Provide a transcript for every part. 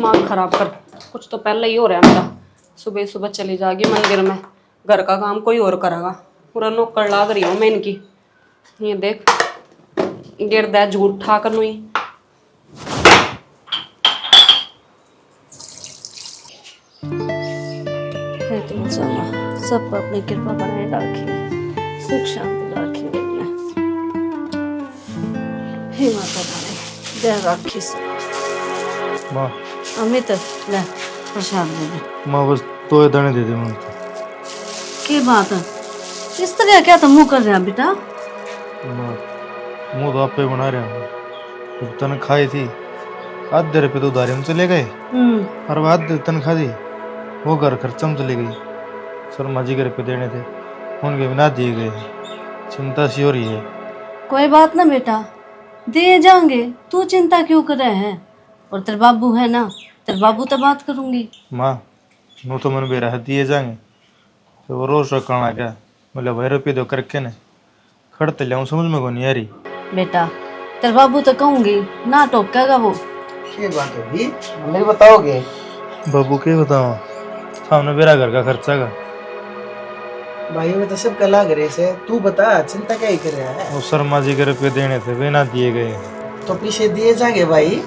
दिमाग खराब कर। कुछ तो पहले ही हो रहा है मेरा। सुबह सुबह चली जाएगी मंदिर में, घर का काम कोई और करेगा। पूरा नौकर लाग रही हूँ मैं इनकी। ये देख गिरदा झूठ ठा कर नुई। सब अपनी कृपा बनाए रखी, सुख शांति रखी। हे माता रानी जय राखी सब। माँ अमित ले प्रसाद दे दे। माँ बस 2 दाने दे दे मुझे। की बात है इस तरह क्या तुम मुँह कर रहे हैं बेटा? माँ मुँह तो आप पे बना रहे हैं। जब तनख्वाह थी आधे रुपये तो उधारी में चले गए और वो आधे तनख्वाह दी वो घर खर्चा में चली गई। शर्मा जी के रुपये देने थे उनके बिना दिए गए। चिंता सी हो रही है। कोई बात ना बेटा, दे जाएंगे, तू चिंता क्यों कर रहे हैं? और तेरे बाबू है ना, तेरे बाबू तो बात करूंगी। माँ नो तो मन बेरा है दिए जाएंगे तो वो रोज रखना क्या बोले भाई रुपये दो करके ने खड़ते लिया समझ में को नहीं आ रही। बेटा तेरे बाबू तो कहूंगी ना टोकेगा वो। ये बात होगी हमें बताओगे? बाबू के बताओ सामने बेरा घर का खर्चा का। भाई में तो सब कला करे से तू बता चिंता क्या ही कर रहा है? वो शर्मा जी के रुपये देने थे वे ना दिए गए। तो पीछे दिए जाएंगे भाई,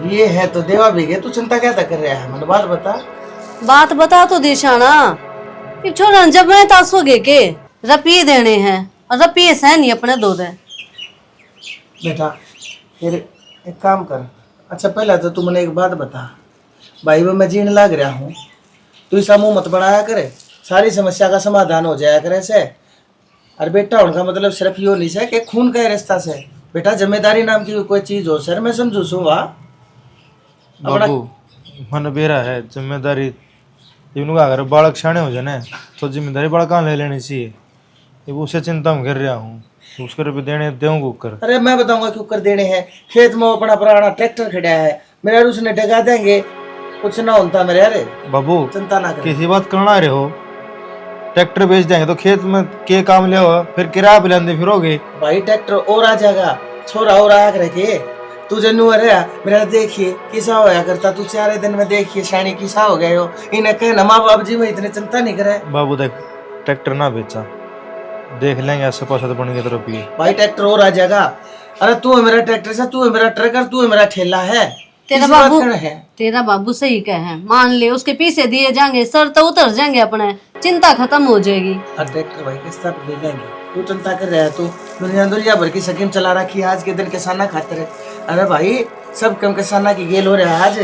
ये है तो देवा भी गए। तू चिंता क्या कर रहा है? मन बात बता तो दिशाना ये छोड़ा जब मैं तासोगे के रपिए देने हैं और रपिए से नहीं अपने दो दे। बेटा फिर एक काम कर। अच्छा पहला तो तू मुझे एक बात बता, भाई वो मैं जीने लग रहा हूँ, तू ऐसा मुंह मत बनाया करे, सारी समस्या का समाधान हो जाया करे से। और बेटा उनका मतलब सिर्फ यो नहीं है कि खून का रिश्ता से। बेटा जिम्मेदारी नाम की कोई चीज हो सर मैं समझू सू वाह। बाबू मन बेरा है जिम्मेदारी इनका अगर बालक शाणे हो जाए ना तो जिम्मेदारी बड़ा कहाँ ले लेनी चाहिए। ये उसे चिंता में कर रहा हूँ उसके रुपये देने देऊँ कर। अरे मैं बताऊंगा क्यों कर देने हैं। खेत में अपना पुराना ट्रैक्टर खड़ा है मेरा, उसने डगा देंगे कुछ ना होता मेरे। अरे बाबू चिंता ना कर। किसी बात करना रहे हो ट्रैक्टर बेच देंगे तो खेत में के काम ले हो फिर किराया पे लेंदे फिरोगे। भाई ट्रैक्टर और आ जाएगा, छोरा और आया करे के तू जन्नू अरे मेरा देखिए किसा होया करता। तू 4 दिन में देखिए शानी किसा हो गए हो। इन्हें कहना माँ बाप जी में इतने चिंता नहीं करे। बाबू देख ट्रैक्टर ना बेचा देख लेंगे आसे पास तो बन की तरफ भी। भाई ट्रैक्टर और आ जाएगा। अरे तू है मेरा ट्रैक्टर से, तू है मेरा ट्रैकर, तू है मेरा ठेला है। तेरा बाबू सही कहे, मान ले उसके पीछे दिए जाएंगे सर तो उतर जाएंगे अपने, चिंता खत्म हो जाएगी। ट्रैक्टर भाई किस्ता पे ले लेंगे, तू चिंता कर रहा है। तू दुनिया भर की स्कीम चला रखी है आज के दिन किसाना खातिर है। अरे भाई सब कम किसाना की गेल हो रहा है आज।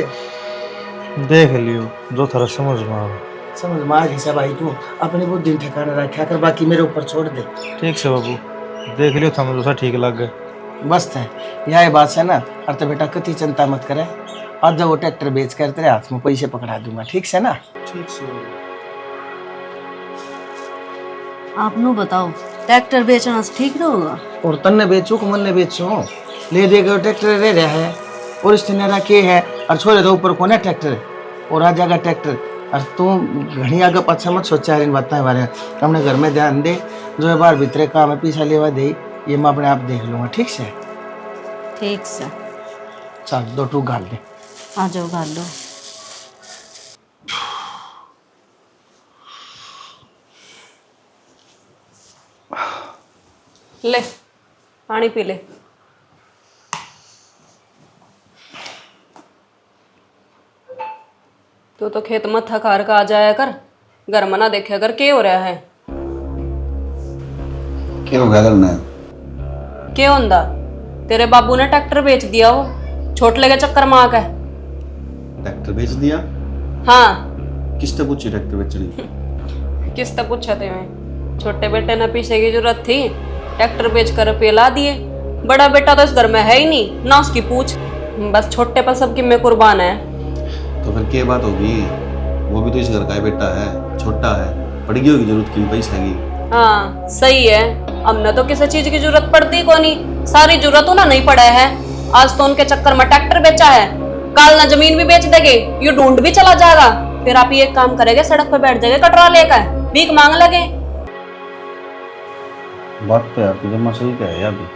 देख लियो जो थोड़ा समझ में आवे। समझ में आ गई सब भाई, तू अपनी बुद्धि ठिकाना रखा कर, बाकी मेरे ऊपर छोड़ दे। ठीक से बाबू देख लियो था मुझे ठीक लग गए मस्त है यह बात है ना। और तो बेटा कति चिंता मत करे, आज जब वो ट्रैक्टर बेच कर तेरे हाथ में पैसे पकड़ा दूंगा, ठीक से ना? ठीक से। आप नु बताओ ट्रैक्टर बेचना ठीक न होगा? और तन्ने बेचू को मन ने बेचू ले दे के ट्रैक्टर रह रहा है और इस तेरा के है और छोड़े तो ऊपर कौन है ट्रैक्टर और आ जाएगा ट्रैक्टर। और तू घनी आगे पाछा मत सोचा इन बातें बारे अपने घर में ध्यान दे। जो है बार भीतरे काम है पीछा लेवा दे ये मैं अपने आप देख लूंगा, ठीक से? ठीक से। चल 2 टूक घाल दे। आ जाओ घाल लो। ले पानी पी ले। तू तो खेत में थकार का आ जाया कर, घर में ना देखा कर के हो रहा है। क्या हो गया करना है? क्या होंदा? तेरे बाबू ने ट्रैक्टर बेच दिया, वो छोट लगे चक्कर में आके। ट्रैक्टर बेच दिया? हाँ। किसने पूछी ट्रैक्टर बेचनी? किसने पूछा थे? मैं छोटे बेटे ने पीछे की जरूरत थी, ट्रैक्टर बेच कर रुपये ला दिए। बड़ा बेटा तो इस घर में है ही नहीं ना उसकी पूछ, बस छोटे पर सबकी मैं कुर्बान है। तो फिर क्या बात होगी? वो भी तो इस घर का बेटा है, छोटा है, पड़गी होगी जरूरत की पैसा की। हाँ सही है, हमने तो किसी चीज की जरूरत पड़ती को नहीं, सारी जरूरत ना नहीं पड़ा है। आज तो उनके चक्कर में ट्रैक्टर बेचा है, कल ना जमीन भी बेच देंगे, ये ढूंढ भी चला जाएगा। फिर आप ये काम करेंगे सड़क पे बैठ जाएंगे कटरा लेकर भीख मांग लगे। बात तो यार जमा सही क्या है अभी,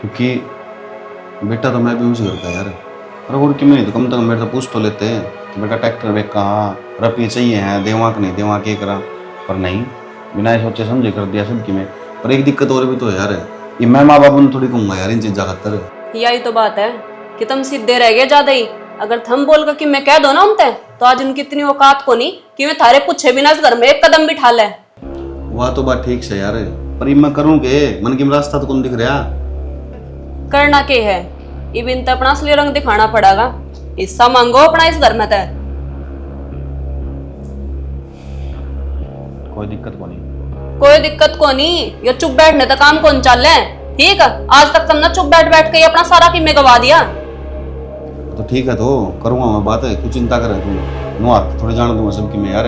क्योंकि बेटा तो मैं भी उस घर का यार, अरे और कि नहीं तो कम से कम मेरे से पूछ तो लेते कि बेटा ट्रैक्टर वे कहाँ रुपये चाहिए हैं, देवा कि नहीं देवा, के करा। पर नहीं, बिना सोचे समझे कर दिया सबकी में। पर एक दिक्कत और भी तो है यार, ये मैं माँ बाप ने थोड़ी कहूँगा यार इन चीज़ों खातर। यही तो बात है कि तुम सीधे रह गए ज्यादा ही। अगर थम बोल कर कि मैं कह दो ना उनते, तो आज उनकी इतनी औकात को नहीं कि मैं थारे पूछे बिना इस घर में एक कदम भी ठाल है। वह तो बात ठीक से यार, पर ये मैं करूँ के मन की रास्ता तो कौन दिख रहा। करना के है, ये बिन अपना असली रंग दिखाना पड़ेगा। हिस्सा मांगो अपना इस घर में तय। कोई दिक्कत को नहीं, कोई दिक्कत को नहीं, ये चुप बैठने तक काम कौन चल है। ठीक है, आज तक तुमने चुप बैठ बैठ के अपना सारा किम्मे गवा दिया। तो ठीक है, तो करूँगा मैं बात है, क्यों चिंता करे तुम। नो हाथ थोड़े जान दूंगा सबकी मैं यार,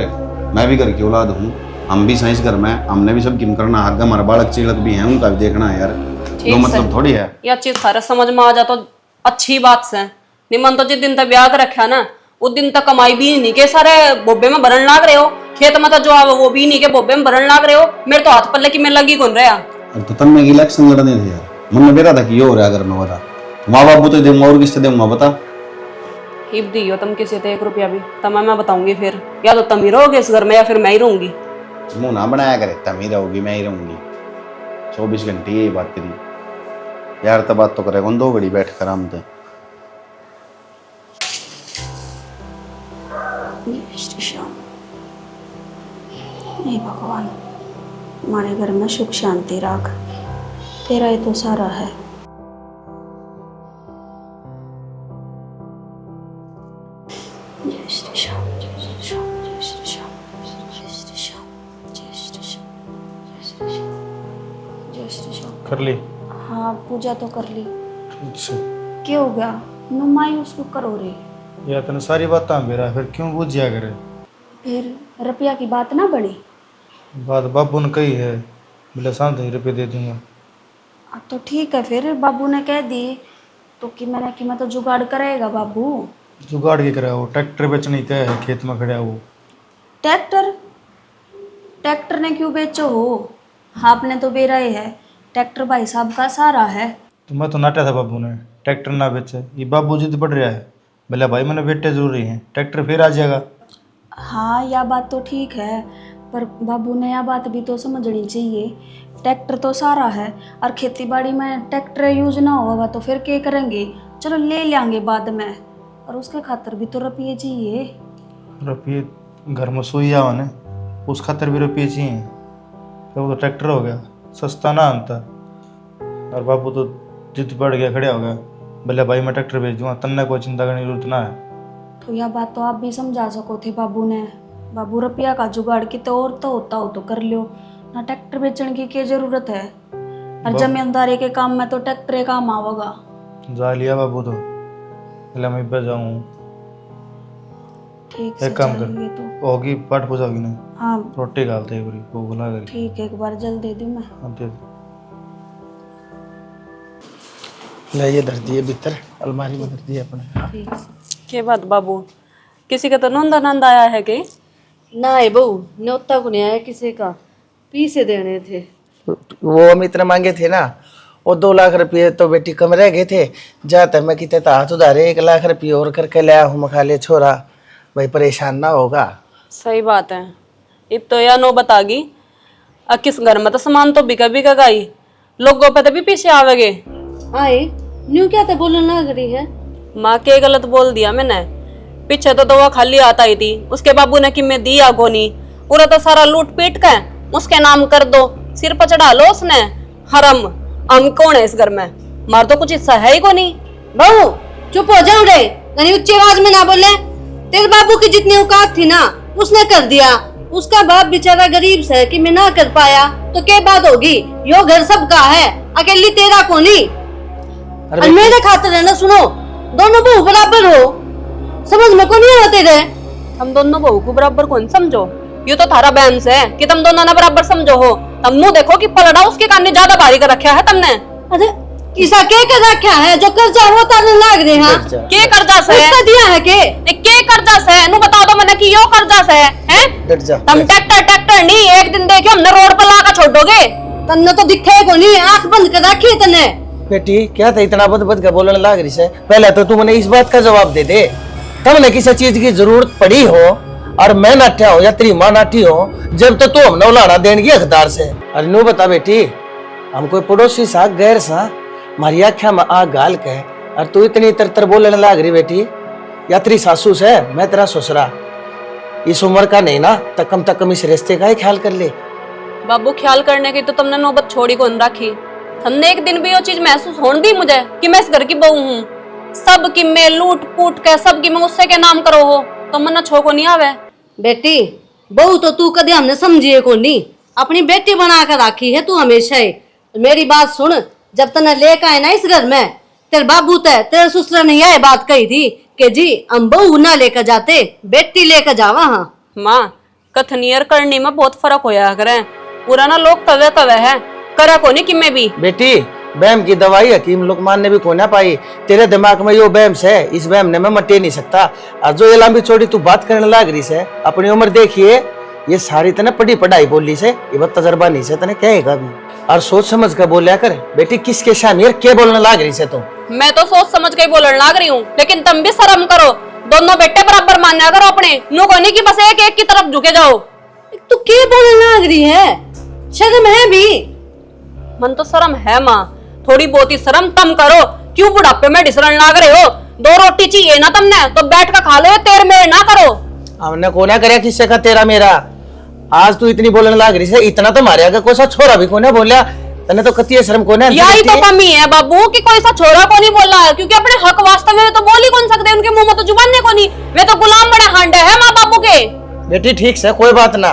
मैं भी घर की औलाद हूँ, हम भी साइंस घर में, हमने भी सब किम करना। आगे हमारा बालक चिड़क भी है, उनका भी देखना है यार, जो मतलब थोड़ी है। यह चीज सारा समझ में आ जा तो अच्छी बात से। निमन तो जिस दिन तक ब्याह रखा ना, उस दिन तक कमाई भी नहीं के सारे बोबे में भरन लाग रहे हो। खेत में तो जो आवे वो भी नहीं के बोबे में भरन लाग रहे हो। मेरे तो हाथ पल्ले की मैं लगी कौन रहा। तो तब मैं इलेक्शन लड़ने थे यार, मन में बेरा था कि ये हो रहा अगर मैं बता, माँ बाप तो दूंगा और किससे दूंगा बता। हिप दी हो तुम किसी से 1 रुपया भी, तब मैं बताऊंगी फिर, या तो तुम ही रहोगे इस घर में या फिर मैं ही रहूंगी। मुंह ना बनाया करे, तुम ही रहोगी मैं ही रहूंगी, 24 घंटे यही बात करी यार। तब बात तो करे कौन 2 घड़ी बैठ कर हम थे। हे भगवान, हमारे घर में सुख शांति राख, तेरा ही तो सारा है। जय श्री श्याम, जय श्री श्याम, जय श्री श्याम, जय श्री श्याम, जय श्री श्याम, जय श्री श्याम, जय श्री श्याम। कर ली? हाँ, पूजा तो कर ली। अच्छा, क्या हो गया? नुमाई उसको करो रे। या तने सारी बात मेरा फिर क्यों बुझिया करे? फिर रुपया की बात ना बनी। बात बाबू ने कही है, बोले शाम तक रुपये दे दूंगा। तो ठीक है, फिर बाबू ने कह दी तो कि मैं तो जुगाड़ करेगा बाबू। जुगाड़ के करा वो ट्रैक्टर बेचने का है, खेत में खड़ा वो। ट्रैक्टर? ट्रैक्टर ने क्यों बेचो हो? आपने तो बेरा ही है, ट्रैक्टर भाई साहब का सारा है। तो मैं तो नाटा था बाबू ने ट्रैक्टर ना बेचे, ये बाबू जिद पड़ रहा है। बोले भाई मैंने बेटे जरूरी हैं, ट्रैक्टर फिर आ जाएगा। हाँ, यह बात तो ठीक है, पर बाबू ने यह बात भी तो समझनी चाहिए। ट्रैक्टर तो सारा है और खेती बाड़ी में ट्रैक्टर यूज ना होगा तो फिर क्या करेंगे? चलो ले लेंगे बाद में, और उसके खातर भी तो रुपये चाहिए। रुपये घर में सोई जाओ ने, उस खातर भी रुपये चाहिए। तो वो तो ट्रैक्टर हो गया, सस्ता ना आता। और बाबू तो जिद बढ़ गया, खड़ा हो गया। बोले भाई मैं ट्रैक्टर भेज दूंगा, तन्ने कोई चिंता करने की जरूरत ना है। तो यह बात तो आप भी समझा सको थे बाबू ने। बाबू रुपया का जुगाड़ की तो और तो होता हो तो कर लो ना, ट्रैक्टर बेचने की क्या जरूरत है? और जमींदारी के काम में तो ट्रैक्टर काम आवेगा। जा लिया बाबू तो, बोले मैं पे जाऊँ। ठीक से एक काम कर, चलिए तो होगी पाठ पूजा होगी ना, हाँ रोटी डालते हैं वो बुला कर। ठीक है, एक बार जल दे दूँ मैं। ले ये धर दिए भीतर, अलमारी में धर दिए अपने। ठीक। के बात बाबू, किसी का तो नंदा नंदा आया है के? ना है बहू, न्योता को नहीं आया किसी का, पीसे देने थे। वो हम इतने मांगे थे ना, वो 2 लाख रुपये तो बेटी कम रह गए थे। जाते मैं कितने तो हाथ उधारे 1 लाख रुपये और करके लाया हूँ। मैं खा ले छोरा, भाई परेशान ना होगा। सही बात है, अब तो यह नो बतागी। किस घर में तो सामान तो बिका बिका गई, लोगों पे तो भी पीछे आवेगे। आए न्यू क्या तो बोलने लग रही है? माँ के गलत बोल दिया मैंने। पीछे तो दवा खाली आता ही थी, उसके बाबू ने कि मैं दिया गोनी, पूरा तो सारा लूट पीट के उसके नाम कर दो, सिर पर चढ़ा लो उसने। हरम हम कौन है इस घर में? मार तो कुछ हिस्सा है ही को नहीं। बहू चुप हो जाओ रे, यानी उच्च आवाज में ना बोले। तेरे बाबू की जितनी औकात थी ना उसने कर दिया। उसका बाप बेचारा गरीब से कि मैं ना कर पाया तो क्या बात होगी? यो घर सबका है, अकेली तेरा को नहीं। और मेरे खातिर है ना, सुनो दोनों बहू बराबर हो, समझ में को नहीं आते रहे। हम दोनों बहू को बराबर कौन समझो? ये तो थारा बहन से है कि तुम दोनों ना बराबर समझो हो। तुम मुंह देखो कि पलड़ा उसके कान ने ज्यादा भारी कर रखा है तुमने। अरे किसा के कर रखा है? जो कर्जा होता नहीं लाग रहे हैं। के कर्जा से उसका दिया है के कर्जा से? नु बताओ तो मैंने कि यो कर्जा से है? तुम ट्रैक्टर नहीं, एक दिन देखे हमने रोड पर लाकर छोड़ दोगे। तन्ने तो दिखे को नहीं, आंख बंद कर रखी तन्ने। बेटी क्या था इतना बद बद का बोलने लग रही है? पहले तो तू मैंने इस बात का जवाब दे दे, तब ने किसी चीज की जरूरत पड़ी हो और मैं नाट्या हो या तेरी माँ नाटी हो, जब तो तू हमने उलाना देने की हकदार से। अरे नू बता बेटी, हम कोई पड़ोसी सा गैर सा मारी आख्या में आ गाल के और तू इतनी तर बोलने लग रही बेटी? या तेरी सासू से मैं तेरा ससुरा, इस उम्र का नहीं ना, तक कम इस रिश्ते का ही ख्याल कर ले। बाबू ख्याल करने की तो तुमने नौबत छोड़ी कौन रखी? तुमने एक दिन भी वो चीज महसूस होने दी मुझे कि मैं इस घर की बहू हूँ? सब की मैं लूट पूट के सब की मैं उससे के नाम करो हो तो मन छो को नहीं आवे। बेटी बहू तो तू कदे हमने समझिए को नहीं, अपनी बेटी बना कर राखी है तू हमेशा ही। मेरी बात सुन, जब तने लेकर आए ना इस घर में, तेरे बाबू तेरे ससुर ने यह बात कही थी कि जी हम बहू ना लेकर जाते, बेटी लेकर जावा। हाँ माँ, कथनियर करनी में बहुत फर्क होया करे। पुराना लोग कवे है, करा को नहीं कि मैं भी। बेटी बैम की दवाई हकीम लुकमान ने भी को ना पाई, तेरे दिमाग में यो बैम्स है, इस बैम ने मैं मटे नहीं सकता। और जो ये लंबी चौड़ी तू बात करने लग रही से, अपनी उम्र देखिए, ये सारी तने पढ़ी पढ़ाई बोली से, ये बात तजर्बा नहीं से तने कहेगा भी। और सोच समझ कर बोलिया कर बेटी, किसके सामने क्या बोलने लग रही से तू? मैं तो सोच समझ के बोलने लग रही हूँ, लेकिन तुम भी शर्म करो। दोनों बेटे बराबर मान्या करो अपने, नु को नहीं कि बस एक की तरफ झुके जाओ। तू क्या बोलने लग रही है? शर्म है भी? मन तो शर्म है माँ, थोड़ी बहुत ही शर्म कम करो। क्यों बुढ़ापे में डिसरन लाग रहे हो? 2 रोटी चाहिए ना तुमने तो बैठ कर खा लो, तेर मेरे ना करो। हमने को ना करे किससे का तेरा मेरा। आज तू इतनी बोलने लग रही से, इतना तो मारे अगर कोई सा छोरा भी को ना बोलिया, तने तो कती शर्म को ना। यही तो कमी है बाबू कि कोई सा छोरा को नहीं बोला है, क्योंकि अपने हक वास्तव में तो बोल ही कौन सकते, उनके मुंह में तो जुबान नहीं कोनी। वे तो गुलाम बड़े हांडे है माँ बाबू के। बेटी ठीक से कोई बात ना,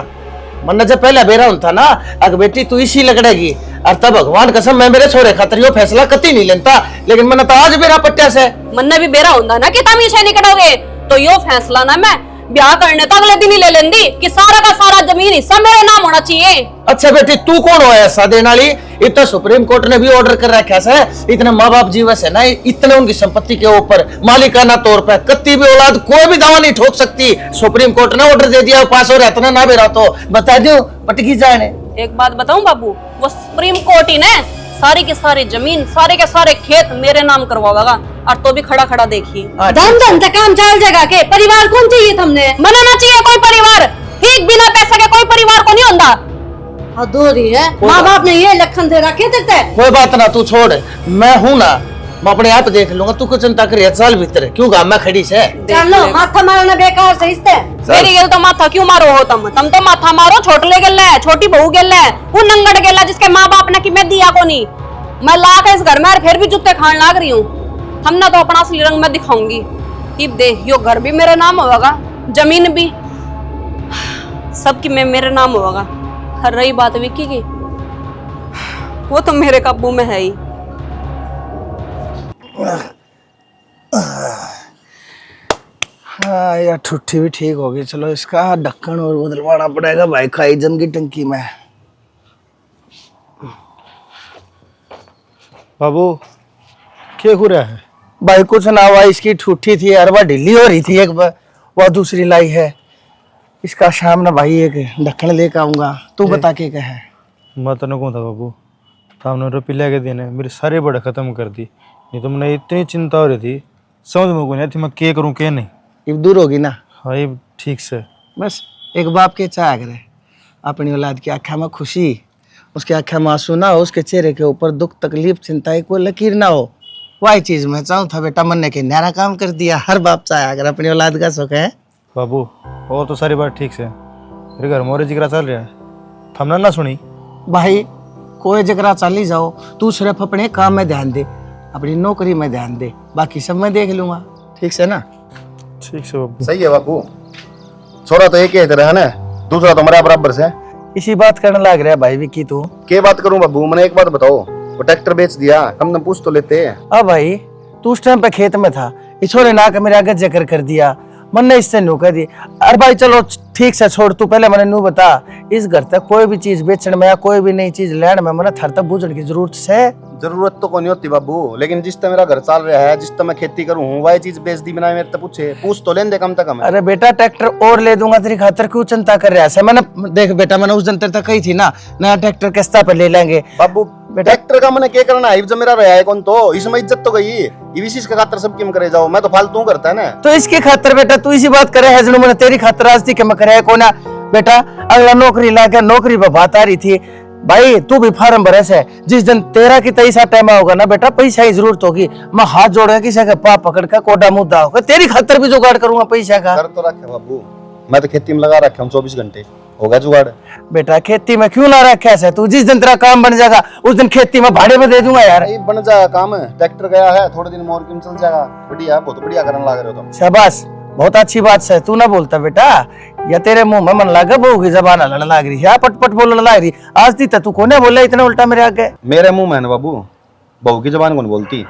मन जब पहले बेरा था ना, अगर बेटी तू इसी लगड़ेगी और तब भगवान कसम मैं मेरे छोरे खातर यो फैसला कती नहीं लेता, लेकिन मन तो आज बेरा पट्टिया से मन ने भी बेरा होता ना कि तुम इसे नहीं करोगे, तो यो फैसला ना मैं ब्याह करने तो अगले दिन ही ले लेंदी कि सारा का सारा जमीन हिस्सा मेरे नाम होना चाहिए। अच्छा बेटी तू कौन हो ऐसा देने वाली? इतना सुप्रीम कोर्ट ने भी ऑर्डर कर रखा है, इतने माँ बाप जीवस है ना, इतने उनकी संपत्ति के ऊपर मालिकाना तौर पर कत्ती भी औलाद कोई भी दावा नहीं ठोक सकती। सुप्रीम कोर्ट ने ऑर्डर दे दिया, पास हो रहता ना बेरा तो बता दो पटकी जाए। एक बात बताऊं बाबू, वो सुप्रीम कोर्ट ही ने सारी की सारी जमीन, सारे के सारे खेत मेरे नाम करवाएगा, और तो भी खड़ा खड़ा देखिए। धन धन तक काम चल जगह के परिवार कौन चाहिए तुमने? मनाना चाहिए कोई परिवार, ठीक बिना पैसे के कोई परिवार को नहीं होता। अधूरी है, माँ बाप ने ये लखन दे रखे थे। कोई बात ना, तू छोड़, मैं हूँ ना, मैं अपने आप देख लूंगा, तू को चिंता कर चल भीतर, क्यों गाँव में खड़ी से? चलो माथा मारना बेकार से इसते। मेरी गेल तो माथा क्यों मारो हो तुम तो माथा मारो, छोटले गेल है, छोटी बहू गेल है, वो नंगड़ गेल है जिसके माँ बाप ने कि मैं दिया को नहीं। मैं ला के इस घर में फिर भी जूते खान लाग रही हूँ। हम ना तो अपना असली रंग में दिखाऊंगी। अब देख, यो घर भी मेरे नाम होगा, जमीन भी सबकी मैं मेरे नाम होगा। हर रही बात विक्की की, वो तो मेरे काबू में है ही। हाँ यार ठुट्ठी भी ठीक होगी, चलो इसका ढक्कन और बदलवाना पड़ेगा भाई, खाई जम की टंकी में। बाबू क्या हो रहा है? भाई कुछ ना हुआ, इसकी ठुट्ठी थी अरबा ढीली हो रही थी, एक वह दूसरी लाई है, इसका शाम ना भाई एक ढक्कन लेकर आऊंगा। तू बता के क्या है? मैं तो कौन था बाबू, सामने रुपये के देने मेरे सारे बड़े खत्म कर दी। नहीं तो मैंने इतनी चिंता हो रही थी, समझ में को नहीं थी मैं क्या करूँ क्या नहीं। अब दूर होगी ना? हाँ ये ठीक से। बस एक बाप के चाह करे अपनी औलाद की आँखों में खुशी, उसके आँखों में आंसू ना हो, उसके चेहरे के ऊपर दुख तकलीफ चिंता कोई लकीर ना हो, वही चीज मैं चाहूँ था। बेटा मन ने के न्यारा काम कर दिया, हर बाप चाहे अगर अपनी औलाद का सुख है। बाबू और तो सारी बात ठीक से, मेरे घर मोरे जिगरा चल रहा है, हमने ना सुनी। भाई कोई जगरा चली जाओ, तू सिर्फ अपने काम में ध्यान दे, अपनी नौकरी में ध्यान दे, बाकी सब मैं देख लूंगा, ठीक से ना? ठीक से बाबू। सही है बापू, छोरा तो एक ही तरह है ना, दूसरा तो मेरा बराबर से। इसी बात करने लग रहा है भाई विक्की तू। क्या बात करूं बाबू, मैंने एक बात बताओ, वो ट्रैक्टर बेच दिया, कम पूछ तो लेते। अब भाई तू उस टाइम पे खेत में था, इस छोरे ना के मेरे आगे जिक्र कर दिया, मन ने इससे नु कह दी। अरे भाई चलो ठीक से छोड़, तू पहले मैंने नू बता, इस घर तक कोई भी चीज बेचने में या कोई भी नई चीज लेने में मैंने थर तक बूझने की जरूरत है? जरूरत तो कोई नहीं होती बाबू, लेकिन जिस तरह मेरा घर चल रहा है, जिस तरह मैं खेती करूं हूं, वही चीज बेच दी बिना मेरे तो पूछ तो लें दे कम से कम। अरे बेटा ट्रैक्टर और ले दूंगा तेरी खातर, क्यों चिंता कर रहा है? मैंने देख बेटा, मैंने उस दिन तेरे तक कही थी ना, नया ट्रैक्टर किस्ता पे ले लेंगे। बाबू ट्रैक्टर का मैंने क्या करना है जब मेरा रहा है कौन तो इसमें इज्जत तो गई ये विशेष का खातर सब किम करे जाओ मैं तो फालतू करता है ना। तो इसकी खातर बेटा तू इसी बात करे है, मैंने तेरी खातर आज थी कि मैं करे कोना बेटा। अगला नौकरी लाके नौकरी पर बात आ रही थी भाई, तू भी फार्म भरे से जिस दिन तेरा की तैसा टाइम होगा ना बेटा, पैसा की जरूरत होगी, मैं हाथ जोड़ के किसी का पाप पकड़ का कोडा मुद्दा होगा, तेरी खातर भी जुगाड़ करूंगा पैसा का। कर तो रखे बाबू, मैं तो खेती में लगा रखा हूँ 24 घंटे, होगा जुगाड़। बेटा खेती में क्यों ना रखा है तू, जिस दिन तेरा काम बन जाएगा उस दिन खेती में भाड़े में दे दूंगा यार। बन जाएगा काम, ट्रैक्टर गया है थोड़े दिन में और क्यों चल जाएगा, बढ़िया बहुत बढ़िया करने लग रहे हो तुम। शाबाश, बहुत अच्छी बात है, तू ना बोलता बेटा, या तेरे मुंह में मन लगा बहू की जबान लड़ लाग रही है, पट पट बोलने लग रही। आज दी तू कोने बोला इतना उल्टा मेरे आगे। मेरे मुंह में है ना बाबू, बहू की जबान कौन बोलती।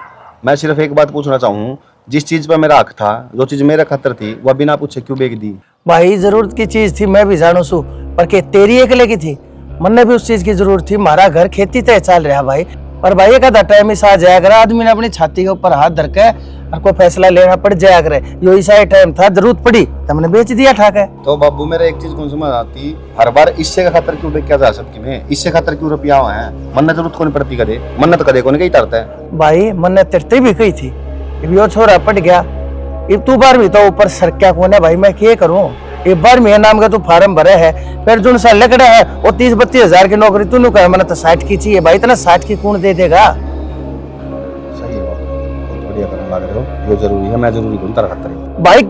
मैं सिर्फ एक बात पूछना चाहूँ, जिस चीज पर मेरा हक था, जो चीज मेरे खतर थी, वह बिना पूछे क्यों बेच दी। भाई जरूरत की चीज थी, मैं भी जानू सू, पर के तेरी अकेले की थी, मन भी उस चीज की जरूरत थी। हमारा घर खेती तय चल रहा भाई, पर भाई एक आधा टाइम ही साथ जाया करे, आदमी ने अपनी छाती के ऊपर हाथ धर के और कोई फैसला लेना पड़ जाया करे। यो ऐसा ही टाइम था, जरूरत पड़ी तो हमने बेच दिया ठाक है। तो बाबू मेरा एक चीज कौन समझ आती, हर बार इससे का खातर क्यों बेच जा सकती में, इससे खातर क्यों रुपया हुआ है, मन ने जरूरत कौन पड़ती करे, मन ने तो कदे कौन कहीं तरता है। भाई मन ने तिरते भी कही थी, अब यो छोरा पट गया, अब तू बार भी तो ऊपर सरक्या कौन है भाई, मैं क्या करूं। एक बार मेरे नाम का तू फार्म भरे है, फिर जो सा लकड़ा है वो 30-32 हजार की नौकरी तू कहे, मैंने तो 60 की चाहिए भाई, इतना 60 की कौन दे देगा। सही है बाबू, बहुत बढ़िया करने लग रहे हो, ये जरूरी है, मैं जरूरी हूं तेरा खातर भाई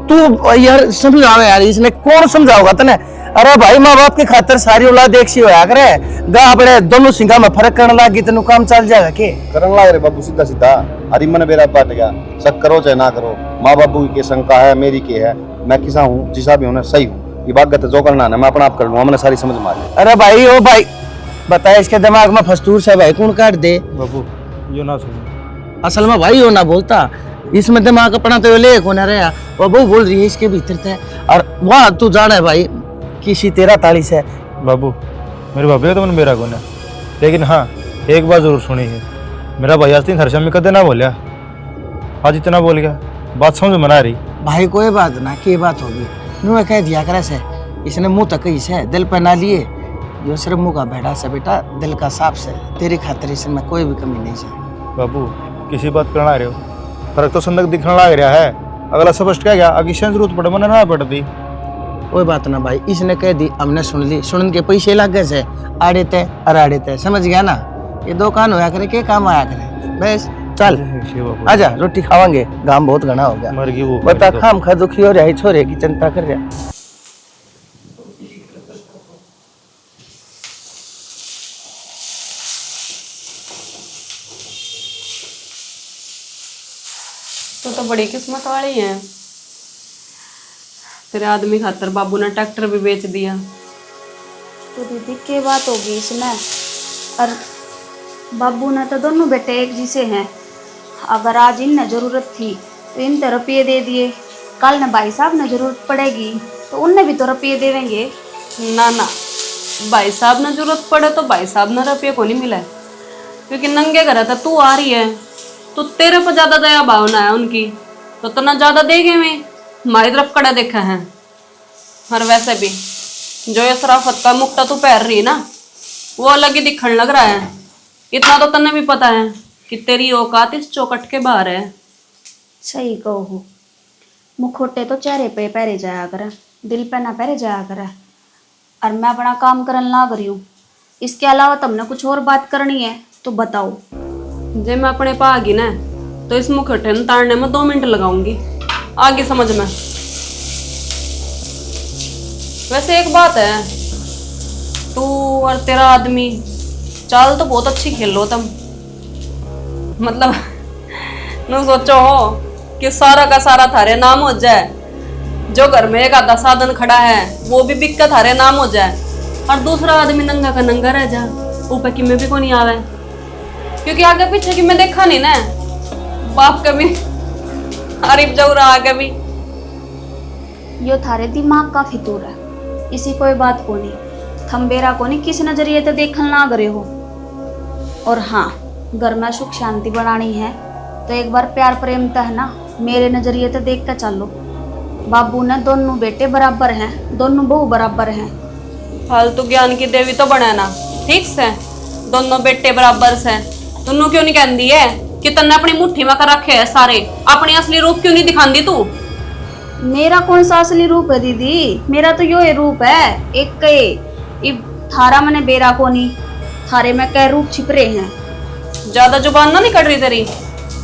तू यार समझावे यार, इसने कौन समझाओगा तने। अरे भाई माँ बाप की खातर सारी औलाद एक सी होया करे, गा अपने दोनों सिंगा में फर्क करने लगी तेन काम चल जाएगा के करने लग रहे बाबू, सीधा सीधा अरे मन मेरा पाट गया, शक करो चाहे ना करो, माँ बाबू की शंका है, मेरी के है, मैं किसा हूँ जिसा भी हूँ सही हूँ, ये बात जो करना है मैं अपना आप कर लूंगा, मैंने सारी समझ मार ली। अरे भाई ओ भाई बता, इसके दिमाग में फस्तूर से भाई कौन काट दे। बाबू यो ना सुनो, असल में भाई हो ना बोलता, इसमें दिमाग अपना तो ले कौन रहा, वो बहु बोल रही है इसके भीतर थे, और वहाँ तू जाना है भाई किसी 13-40 है। बाबू मेरे बाबे तो मन मेरा कौन है, लेकिन हाँ एक बात जरूर सुनी है, मेरा भाई आज 3 हर्षा में कदे ना बोलिया, आज इतना बोल गया, बात समझ में ना रही। भाई कोई बात ना, की बात होगी, नुआ कह दिया करे से, इसने मुंह तक ही से दिल पे ना लिए, जो सिर्फ मुंह का भेड़ा से बेटा, दिल का साफ से, तेरी खातिर इसमें कोई भी कमी नहीं है। बाबू किसी बात करना रहे हो, फर्क तो संदक दिखने लग रहा है, अगला स्पष्ट क्या गया, आगे जरूरत पड़े मैंने ना पड़ती। कोई बात ना भाई, इसने कह दी, हमने सुन ली, सुन के पैसे लग गए से, आड़े थे और आड़े थे, समझ गया ना, ये 2 कान होया करे, के काम आया करे, बस चल आजा रोटी खावांगे, गाम बहुत घना हो गया, मर गई वो बता खाम खा दुखी हो रहा, छोरे की चिंता कर रहा। तो बड़ी किस्मत वाली है, तेरे आदमी खातर बाबू ने ट्रैक्टर भी बेच दिया। तो दीदी क्या बात होगी इसमें, और बाबू ने तो दोनों बेटे एक जैसे हैं, अगर आज इन्हें जरूरत थी तो इन तो रुपये दे दिए, कल न भाई साहब ने जरूरत पड़ेगी तो उन्हें भी तो रुपये देवेंगे। ना ना, भाई साहब ने जरूरत पड़े तो भाई साहब ने रुपये को नहीं मिला, क्योंकि नंगे घर था तू आ रही है, तो तेरे पर ज्यादा दया भावना है उनकी, तो इतना ज्यादा देगे में हमारी तरफ कड़ा देखा है। और वैसे भी जो ये शराफत का मुक्ता तू पहन रही है ना, वो अलग ही दिखने लग रहा है। इतना तो तन्ने भी पता है कि तेरी औकात इस चौकट के बाहर है। सही कहो, मुखोटे तो चेहरे पे पहरे जाया करे, दिल पे ना पहरे जाया करे, और मैं अपना काम करने लग रही हूँ, इसके अलावा तुमने कुछ और बात करनी है तो बताओ। जे मैं अपने पा आगी ना, तो इस मुखौटे ने ताड़ने में 2 मिनट लगाऊंगी, आगे समझ में। वैसे एक बात है, तू और तेरा आदमी चाल तो बहुत अच्छी खेल लो तुम, मतलब न सोचो हो कि सारा का सारा थारे नाम हो जाए, जो घर में एक आधा साधन खड़ा है वो भी बिक कर थारे नाम हो जाए, और दूसरा आदमी नंगा का नंगा रह जाए, ऊपर की में भी कोई नहीं आवे, क्योंकि आगे पीछे की मैं देखा नहीं ना, बाप कभी आरिफ जौरा आगे भी। यो थारे दिमाग का फितूर है, इसी कोई बात को नहीं, थम्बेरा को नहीं किस नजरिए से देखने लग रहे हो। और हाँ, घर में सुख शांति बनानी है तो एक बार प्यार प्रेम तो है ना, मेरे नजरिए से देख कर चलो। बाबू ने दोनों बेटे बराबर हैं, दोनों बहू बराबर हैं। फालतू ज्ञान की देवी तो बने ना, ठीक से दोनों बेटे बराबर से। तुन्नू क्यों नहीं कहती है कि तन्ने अपनी मुट्ठी में कर रखे है सारे, अपनी असली रूप क्यों नहीं दिखाती तू? मेरा कौन सा असली रूप है दीदी? मेरा तो यो ही रूप है एक के। इब थारा मने बेरा कोनी, थारे में कई रूप छिप रहे हैं। ज्यादा जुबान ना निकल रही तेरी।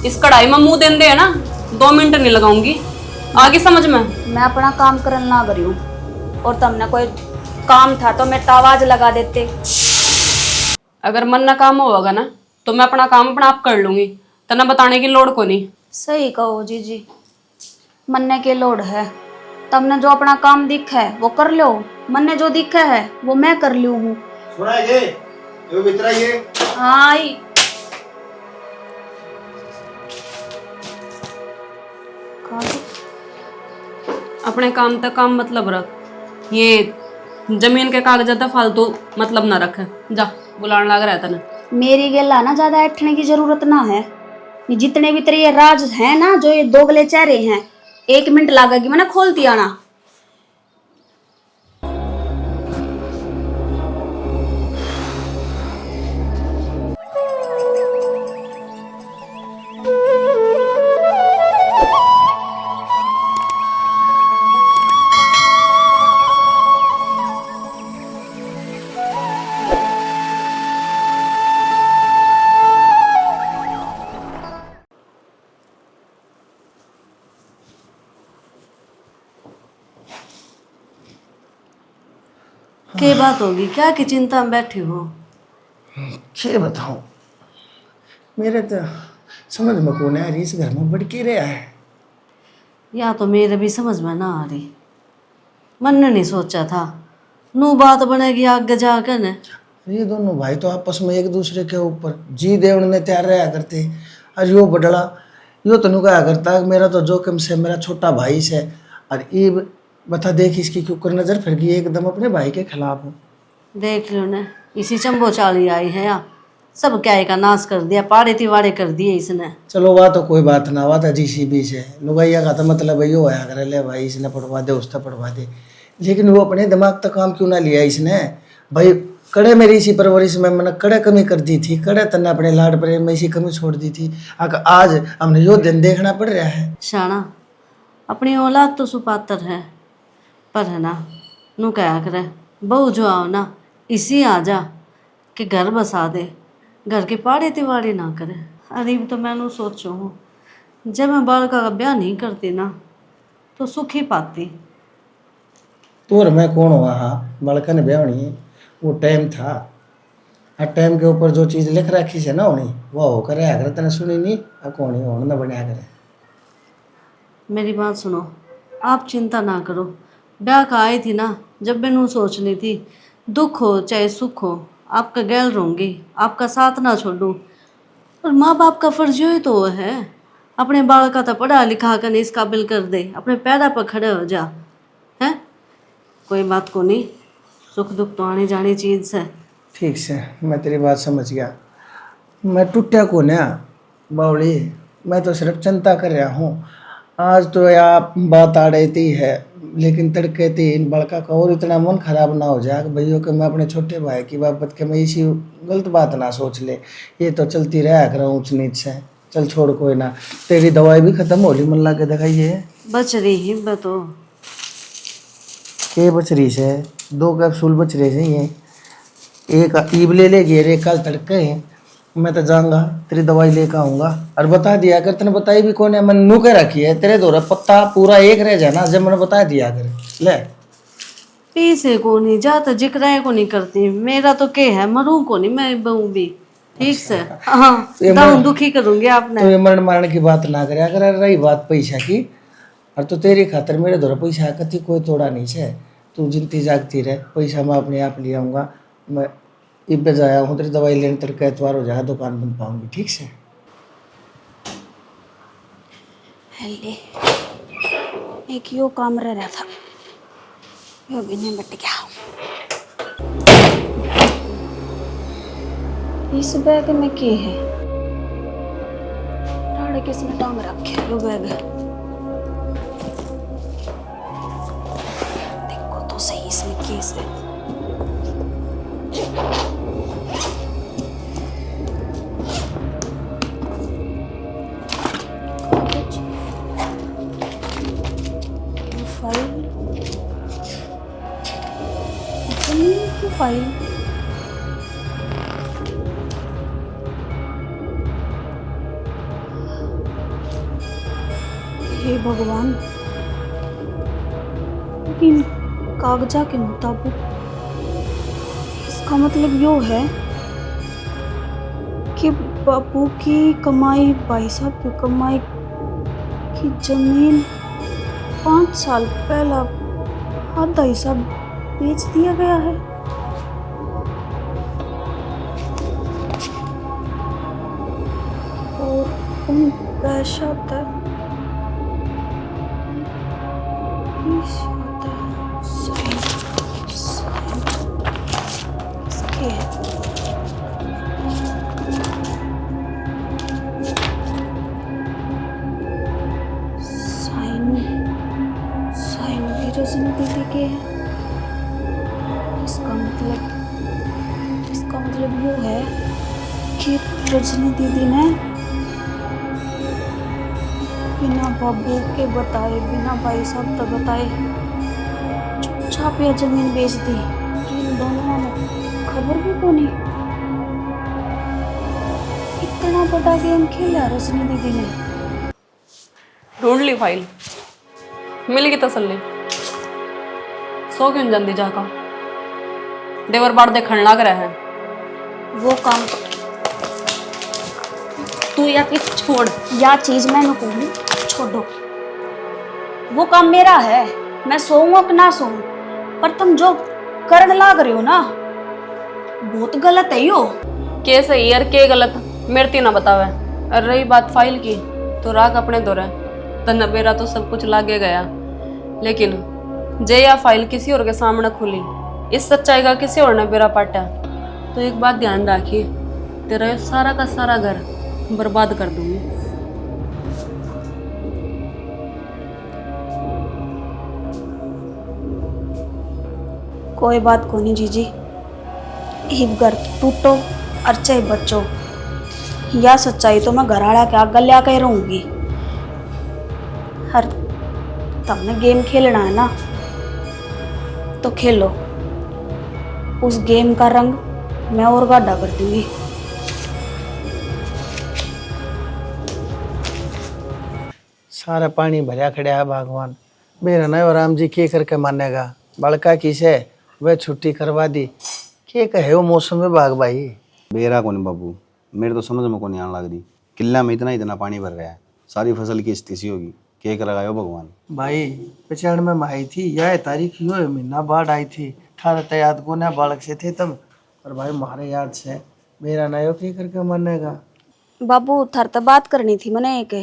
इस कढ़ाई में मुंह देन दे ना, 2 मिनट नहीं लगाऊंगी। आगे समझ में। मैं अपना काम करन ना करी हूँ, और तुमने कोई काम था तो मैं आवाज लगा देते। अगर मन ना काम होगा ना तो मैं अपना काम अपना आप कर लूंगी, तना बताने की लोड़ को नहीं। सही कहो जी, मन्ने के लोड है। तुमने जो अपना काम दिखा है वो कर लो, मन्ने जो दिखा है वो मैं कर लू हूँ। सुना ये भीतर आइए। हाँ आई। अपने काम तक काम मतलब रख, ये जमीन के कागजात फालतू मतलब ना रख। जा बुलाने लग रहा है तने। मेरी गेला ना ज्यादा ऐठने की जरूरत ना है। ये जितने भी तेरे ये राज हैं ना, जो ये दोगले चेहरे हैं, 1 मिनट लागेगी मैंने खोलती आना। क्या बात होगी? क्या की चिंता में बैठे हो? क्या बताऊं, मेरे तो समझ में कौन आ रही, इस घर में बढ़ के रहा है। या तो मेरे भी समझ में ना आ रही। मन ने नहीं सोचा था नू बात बनेगी आगे जाकर न। ये दोनों भाई तो आपस में एक दूसरे के ऊपर जी देवण ने तैयार रहा करते। और यो बडला यो तनु कहा करता मेरा तो जोखिम से मेरा छोटा भाई से, और ये बता देख इसकी क्यों कर नजर फिर गई एकदम अपने भाई के खिलाफ। देख लो न, इसी चंबो चाली आई है या सब क्या का नाश कर दिया, पाड़े तिवाड़े कर दिए इसने। चलो वह तो कोई बात ना, हुआ था जीसीबी से लुगाइया का तो मतलब यो होया करे ले भाई इसने पढ़वा दे उसने पढ़वा दे, लेकिन वो अपने दिमाग तक काम क्यों ना लिया इसने। भाई कड़े मेरी इसी परवरिश में मैंने कड़े कमी कर दी थी, कड़े तन्ने अपने लाड प्रेम में इसी कमी छोड़ दी थी। आज हमने यो दिन देखना पड़ रहा है। शाना अपनी औलाद तो सुपात्र है, पर है ना नू क्या करे बहू जो आओ ना इसी आ जा कि घर बसा दे, घर के पाड़े तिवाड़े ना करे। अरे तो मैंने सोचो हूँ जब मैं बालका का ब्याह नहीं करती ना तो सुख ही पाती। तो और मैं कौन हुआ, हाँ बड़का ने ब्याह नहीं, वो टाइम था। हर टाइम के ऊपर जो चीज़ लिख रखी है ना उन्हें वो होकर अगर तने सुनी नहीं कौन ही होने ना बनया करे। मेरी बात सुनो, आप चिंता ना करो। ब्याह का आई थी ना जब मैंने सोचनी थी दुख हो चाहे सुख हो आपका गैल रहूँगी, आपका साथ ना छोड़ूँ। और माँ बाप का फर्ज ही तो है अपने बाल का तो पढ़ा लिखा कर इस काबिल कर दे, अपने पैरा पर खड़े हो जा। हैं कोई बात को नहीं, सुख दुख तो आने जाने चीज़ है। ठीक से मैं तेरी बात समझ गया। मैं टूटा को ना बावली, मैं तो सिर्फ चिंता कर रहा हूँ। आज तो आप बात आ रही थी है, लेकिन तड़के थी इन बड़का का और इतना मन खराब ना हो जाए भैया कि मैं अपने छोटे भाई की बाबत के मैं इसी गलत बात ना सोच ले। ये तो चलती रहा कर ऊँच नीच से, चल छोड़ कोई ना। तेरी दवाई भी खत्म हो ली, मन ला के दिखाइए। बच रही हिम्मत तो के बच रही से 2 कैप्सूल बच रहे से, ये एक ईब ले लेगी, एक कल तड़के हैं। मैं तो जाऊंगा तेरी दवाई लेकर आऊँगा। और बता दिया कर, तने बताई भी कौन है, मैंने नू के रखी है तेरे दौरा पत्ता पूरा एक रह जाना जब मैंने बता दिया कर। ले पीसे को नहीं जाता जिक्र को नहीं करती, मेरा तो के है मरूं को नहीं मैं बहू भी ठीक से। हाँ दाऊं दुखी करूंगी आपने। तो ये मरण मारण की बात ना करे। अगर रही बात पैसा की, और तो तेरी खातर मेरे दौरा पैसा कति कोई तोड़ा नहीं है। तू जिंती जागती रहे, पैसा मैं अपने आप ले आऊँगा। मैं इब जाया हूँ तेरी दवाई लेने तक एतवार हो जाएगा, दुकान बन पाऊंगी ठीक से। हेले एक यो काम रह रहा था, यो भी नहीं बट गया। इस बैग में के है? राड़े किसने टांग रखे यो बैग? देखो तो सही इसमें केस है। फाइल, जमीन की फाइल। हे भगवान, इन कागजा के मुताबिक इसका मतलब यो है कि बापू की कमाई, भाई साहब की कमाई की जमीन 5 साल पहला आधा हिस्सा बेच दिया गया है। और उन पैसा तक रजनी दीदी के हैं। इसका मतलब ये है कि रजनी दीदी ने बिना बाबू के बताए, बिना भाई साहब तक बताए चुपचाप यह जमीन बेच दी। इन दोनों ने खबर भी को नहीं। इतना बड़ा गेम खेला रजनी दीदी ने। ढूंढ ली फाइल, मिल गई तसल्ली। सो क्यों जल्दी जाका देवर बाड़ देखने लग रहा है। वो काम तू या कि छोड़, या चीज मैंने कहूँ छोड़ो। वो काम मेरा है, मैं सोऊं कि ना सोऊं, पर तुम जो करने लाग रहे हो ना बहुत गलत है यो। के सही यार के गलत मेरे ती ना बतावे। और रही बात फाइल की तो राख अपने दौरे तन बेरा तो सब कुछ लागे गया, लेकिन जे या फाइल किसी और के सामने खुली, इस सच्चाई का किसी और ने बेरा पाटा तो एक बात ध्यान रखिए, तेरा ये सारा का सारा घर बर्बाद कर दूंगी। कोई बात को नहीं जीजी, एक घर टूटो और चाहे बच्चो, या सच्चाई तो मैं घर आड़ा के आग गल्या के रहूंगी। हर तुमने गेम खेलना है ना तो खेलो, उस गेम का रंग मैं और गाढ़ा कर दूंगी। सारा पानी भरिया खड़ा है भगवान। मेरा नयो राम जी के करके मानेगा, बड़का किसे वह छुट्टी करवा दी। के कहे वो मौसम विभाग भाई। बेरा कौन बाबू, मेरे तो समझ में को नहीं आने लग रही। किला में इतना पानी भर गया है, सारी फसल की स्थिति होगी। केक लगायो भगवान। भाई 95 में आई थी, यह तारीख यो है महीना बाढ़ आई थी। 18 याद को ना बालक से थे तब, और भाई मारे याद से मेरा नयो के करके मानेगा। बाबू थर तो बात करनी थी मैंने एक।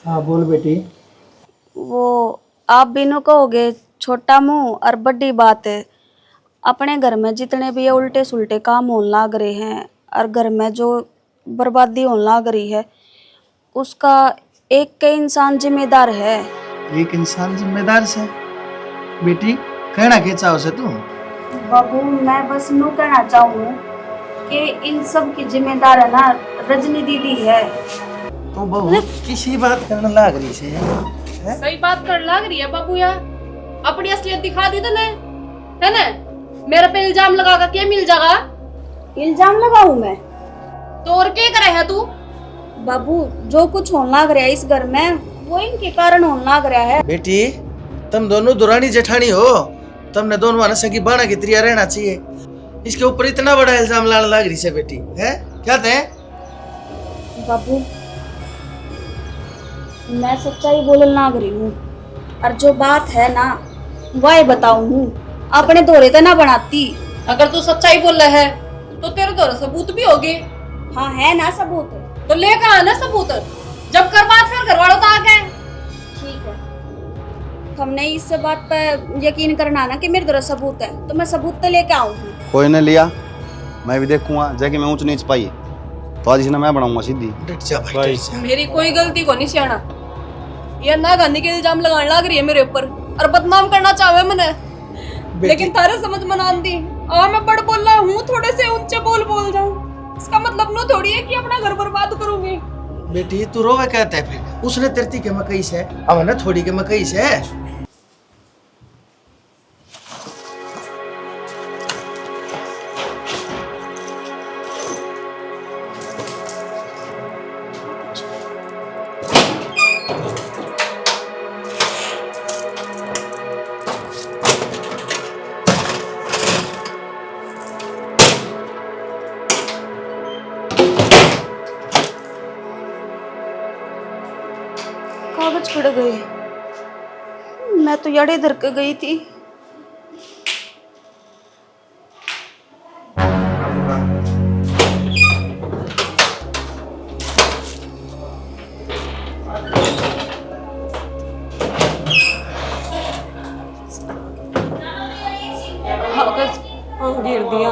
हाँ बोल बेटी। वो आप बिनु कहोगे छोटा मुंह और बड़ी बात है। अपने घर में जितने भी ये उल्टे सुलटे काम होने लग रहे हैं और घर में जो बर्बादी होने लग रही है, उसका एक के इंसान जिम्मेदार है। एक इंसान जिम्मेदार से बेटी कहना के चाहो से तू? बाबू मैं बस यूँ कहना चाहूँ कि इन सब की जिम्मेदार है ना रजनी दीदी है। तो बहू किसी बात करने लाग रही से है? सही बात कर लग रही है बाबू यार, अपनी असलियत दिखा दी तने, है ना? मेरे पे इल्जाम लगागा क्या मिल जाएगा? इल्जाम लगाऊं मैं तो और क्या करे है तू? बाबू जो कुछ होने लग रहा है इस घर में वो इनके कारण होने लग रहा है। बेटी तुम दोनों दुरानी जेठानी हो, तुमने दोनों माना सगी बाणा की त्रिया रहना चाहिए। इसके ऊपर इतना बड़ा इल्जाम लाने लग रही से बेटी है क्या थे? बाबू मैं सच्चाई बोलने लग रही हूँ और जो बात है ना वह बताऊँ हूँ, अपने दौरे तो ना बनाती। अगर तू सच्चाई बोल रहा है तो तेरे दौरे सबूत भी होगी। हाँ है ना सबूत, तो लेकर आना सबूत। जब कर बात फिर घर वालों तो आ गए। ठीक है हमने इस बात पर यकीन करना ना कि मेरे दौरे सबूत है तो मैं सबूत तो लेके आऊँ। कोई ने लिया मैं भी देखूंगा, जाके मैं ऊंच नीच पाई तो आज इसने मैं बनाऊंगा सीधी। डट जा भाई, डट जा। मेरी कोई गलती को नहीं सियाना, ये ना गांधी के इल्जाम लगाने लग रही है मेरे ऊपर और बदनाम करना चाहे मैंने, लेकिन तारे समझ में ना आती। और मैं बड़ बोल रहा हूँ, थोड़े से ऊंचे बोल जाऊं, इसका मतलब नो थोड़ी है कि अपना घर बर्बाद करूंगी। बेटी तू रोवे कहता है फिर उसने तेरती के मकई से अब ना थोड़ी के मकई से। मैं तो यड़े धर के गई थी। गिर दिया।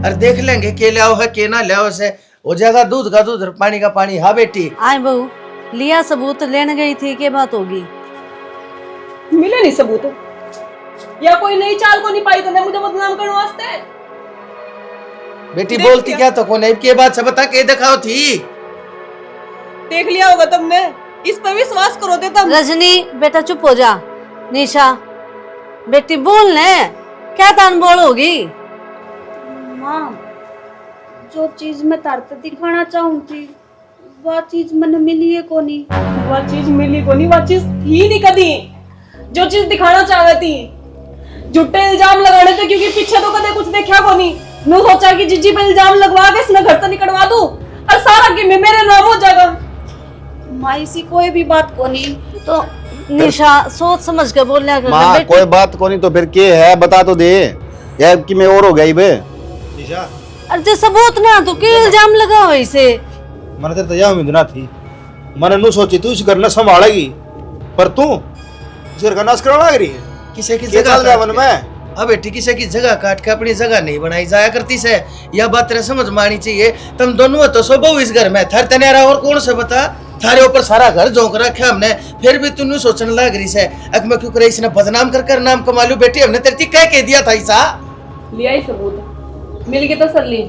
अरे देख लेंगे के लाओ है के ना लाओ से हो जाएगा, दूध का दूध पानी का पानी। हाँ बेटी आए बहू, लिया सबूत लेने गई थी, क्या बात होगी? मिले नहीं सबूत या कोई नई चाल को नहीं पाई तो मुझे बदनाम करने वास्ते। बेटी बोलती क्या तो कौन है के बात से बता के दिखाओ थी। देख लिया होगा तुमने, इस पर विश्वास करो दे तुम। रजनी बेटा चुप हो जा। निशा बेटी बोल ले, क्या तान बोल होगी? माँ, जो चीज मैं तारते दिखाना चाहूँ थी वह चीज मैंने मिली है को नहीं। वह चीज मिली को नहीं, वह चीज थी नहीं कदी जो चीज दिखाना चाह रही थी। झूठे इल्जाम लगाने थे क्योंकि पीछे तो कदे कुछ देखा को नहीं। मैं सोचा कि जीजी पे इल्जाम लगवा के इसने घर से निकलवा दूं और सारा गेम मेरे नाम हो जाएगा। माँ इसी कोई भी बात को नहीं। तो निशा सोच समझ के बोलने का माँ बेटी। कोई बात को नहीं तो फिर के है बता तो दे, या कि मैं और हो गई बे। अरे सबूत ना तो के इल्जाम लगा हो इसे। मैंने तेरे तया उम्मीद ना थी, मैंने नू सोची तू इस घर न संभालेगी, पर तू इस घर का नाश करने लग रही है। किसे की ये जगह चल जावन में अब बेटी किसे की जगह काट के अपनी जगह नहीं बनाई जाया करती से। यह बात तेरे समझ में आनी चाहिए। तुम दोनों तो सो बहु इस घर में थर तनेरा और कौन से बता थारे ऊपर सारा घर झोंक रखा हमने, फिर भी तू सोचने लग रही से अक मैं क्यों करे इसने बदनाम कर कर नाम कमा लू। बेटी हमने तेरे कह के दिया था ऐसा। लिया ही सबूत, मिल गई तसल्ली।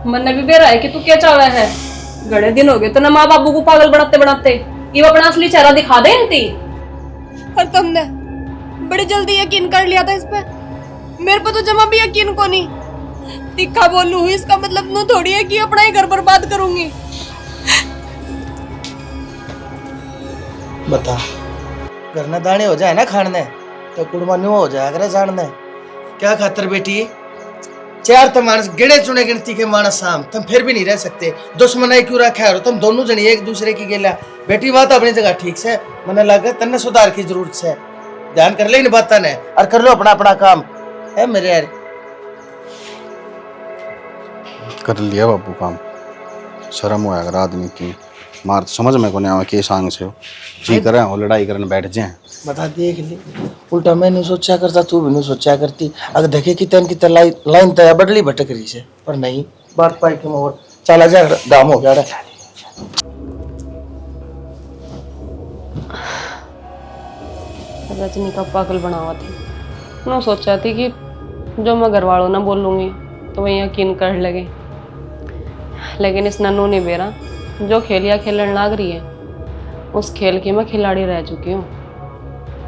मन ने भी बेरा है कि तू क्या चाह रहा है। घड़े दिन हो गए तो ना माँ बाबू को पागल बनाते बनाते ये अपना असली चेहरा दिखा दे इनती। पर तुमने बड़ी जल्दी यकीन कर लिया था इस पे। मेरे पे तो जमा भी यकीन को नहीं। तिखा बोलूं इसका मतलब नू थोड़ी है कि अपना ही घर बर्बाद करूंगी। बता घर न दाने हो जाए ना खाने तो कुड़मा न्यू हो जाए अगर जानने क्या खातर बेटी। चार तो मानस गिने चुने गिनती के मानस शाम तुम फिर भी नहीं रह सकते। दुश्मनाई क्यों रखा है और तुम दोनों जनी एक दूसरे की गेला। बेटी बात अपनी जगह ठीक से, मैंने लगा तन्ने सुधार की जरूरत है। ध्यान कर ले इन बातों ने और कर लो अपना अपना काम है मेरे यार। कर लिया बाबू काम, शर्म हो अगर आदमी की मार समझ में को नहीं आवे के सांग से जी करे हो लड़ाई करने बैठ जाए। बता देख ले उल्टा मैं नहीं सोचा करता तू भी नहीं सोचा करती। अगर देखे कि तेन की लाइन तया बदली भटक रही से, पर नहीं बात पाई के मोर चला जा दाम हो गया। रजनी का पागल बना हुआ थी। मैं सोचा थी कि जो मैं घर वालों ना बोलूँगी तो वही यकीन कर लगे, लेकिन इस नन्नू ने बेरा जो खेलिया खेलने लाग रही है उस खेल की मैं खिलाड़ी रह चुकी हूँ।